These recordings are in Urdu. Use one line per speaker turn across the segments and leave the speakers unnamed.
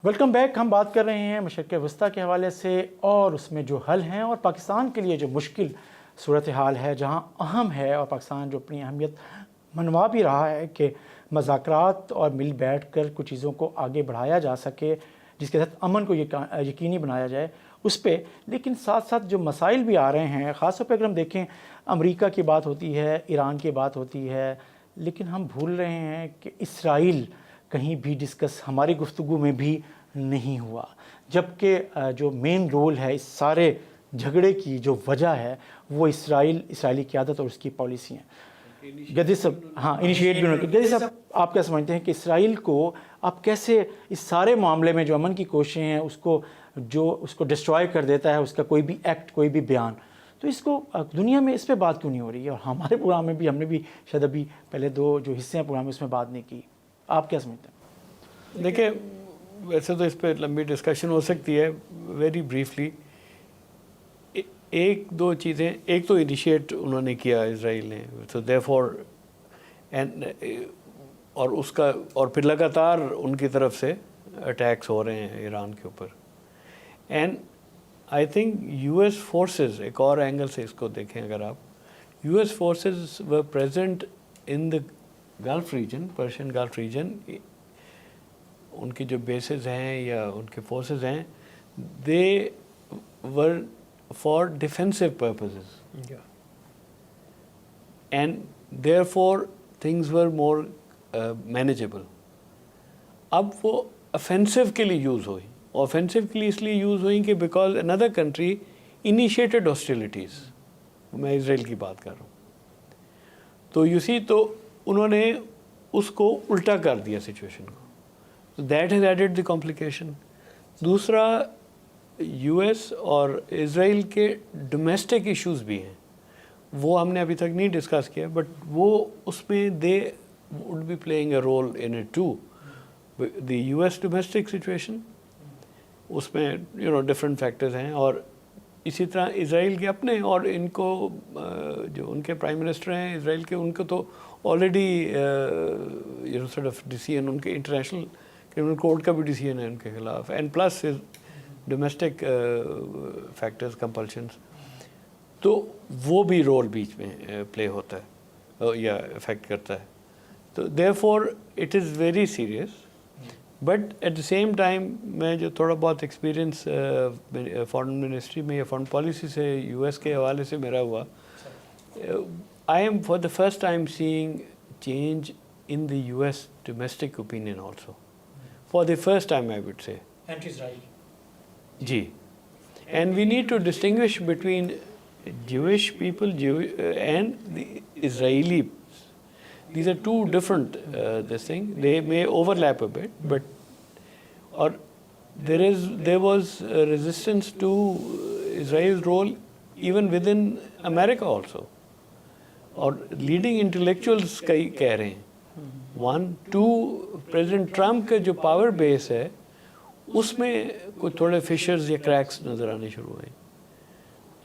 Welcome back. ہم بات کر رہے ہیں مشرق وسطیٰ کے حوالے سے اور اس میں جو حل ہیں اور پاکستان کے لیے جو مشکل صورتحال ہے جہاں اہم ہے اور پاکستان جو اپنی اہمیت منوا بھی رہا ہے کہ مذاکرات اور مل بیٹھ کر کچھ چیزوں کو آگے بڑھایا جا سکے جس کے تحت امن کو یقینی بنایا جائے اس پہ. لیکن ساتھ ساتھ جو مسائل بھی آ رہے ہیں خاص طور پہ اگر ہم دیکھیں امریکہ کی بات ہوتی ہے, ایران کی بات ہوتی ہے, لیکن ہم بھول رہے ہیں کہ اسرائیل کہیں بھی ڈسکس ہماری گفتگو میں بھی نہیں ہوا, جبکہ جو مین رول ہے اس سارے جھگڑے کی جو وجہ ہے وہ اسرائیلی قیادت اور اس کی پالیسی ہیں. گدی صاحب انیشیٹ بھی انہوں نے. گدی صاحب آپ کیا سمجھتے ہیں کہ اسرائیل کو آپ کیسے اس سارے معاملے میں جو امن کی کوششیں ہیں اس کو ڈسٹرائے کر دیتا ہے, اس کا کوئی بھی ایکٹ کوئی بھی بیان, تو اس کو دنیا میں اس پہ بات کیوں نہیں ہو رہی ہے؟ اور ہمارے پروگرام میں بھی ہم نے بھی شاید ابھی پہلے دو جو حصے ہیں پروگرام میں اس میں بات نہیں کی. آپ کیا سمجھتے ہیں؟
دیکھیں ویسے تو اس پہ لمبی ڈسکشن ہو سکتی ہے. ویری بریفلی ایک دو چیزیں, ایک تو انیشیٹ انہوں نے کیا اسرائیل نے, تو دیر فور اور اس کا اور پھر لگاتار ان کی طرف سے اٹیکس ہو رہے ہیں ایران کے اوپر. And I think U S forces, ایک اور اینگل سے اس کو دیکھیں اگر آپ, U S forces were present in the Gulf region, Persian Gulf region. ان کی جو بیسز ہیں یا ان کے فورسز ہیں they were for defensive purposes and their four things were more manageable. اب وہ افینسو کے لیے یوز ہوئی, اور افینسو کے لیے اس لیے یوز ہوئی کہ بیکاز اندر کنٹری انیشیٹڈ ہاسٹیلیٹیز, میں اسرائیل کی بات کر رہا ہوں, تو یو سی تو انہوں نے اس کو الٹا کر دیا سچویشن کو. That has added the complication. دوسرا یو ایس اور اسرائیل کے ڈومیسٹک ایشوز بھی ہیں, وہ ہم نے ابھی تک نہیں ڈسکس کیا, بٹ وہ اس میں they would be playing a role in it too. The U S domestic situation, اس میں ڈفرینٹ فیکٹرز ہیں, اور اسی طرح اسرائیل کے اپنے, اور ان کو جو ان کے پرائم منسٹر ہیں اسرائیل کے, ان کو تو آلریڈی سارٹ آف ڈیسیژن ان کے انٹرنیشنل کرمنل کورٹ کا بھی ڈیسیژن ہے ان کے خلاف, and plus domestic factors, compulsions, تو وہ بھی رول بیچ میں پلے ہوتا ہے یا افیکٹ کرتا ہے. تو there for it is very serious. But at the same time میں جو تھوڑا بہت ایکسپیرئنس فارن منسٹری میں یا فارن پالیسی سے یو ایس کے حوالے سے میرا ہوا, I am for the first time seeing change in the U S domestic opinion also. For the first time, I would say.
Anti-Israel.
Ji. And we need to distinguish between Jewish people and the Israeli. These are two different this thing. They may overlap a bit, but or there was resistance to Israel's role even within America also. اور لیڈنگ انٹلیکچوئلس کئی کہہ رہے ہیں. 1 2 پریزیڈنٹ ٹرمپ کا جو پاور بیس ہے اس میں کوئی تھوڑے فشرز یا کریکس نظر آنے شروع ہوئے.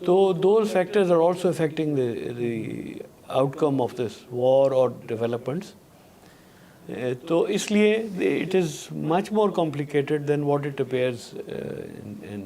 تو those factors are also affecting the outcome of this war اور ڈیولپمنٹس. تو اس لیے it is much more complicated than what it appears in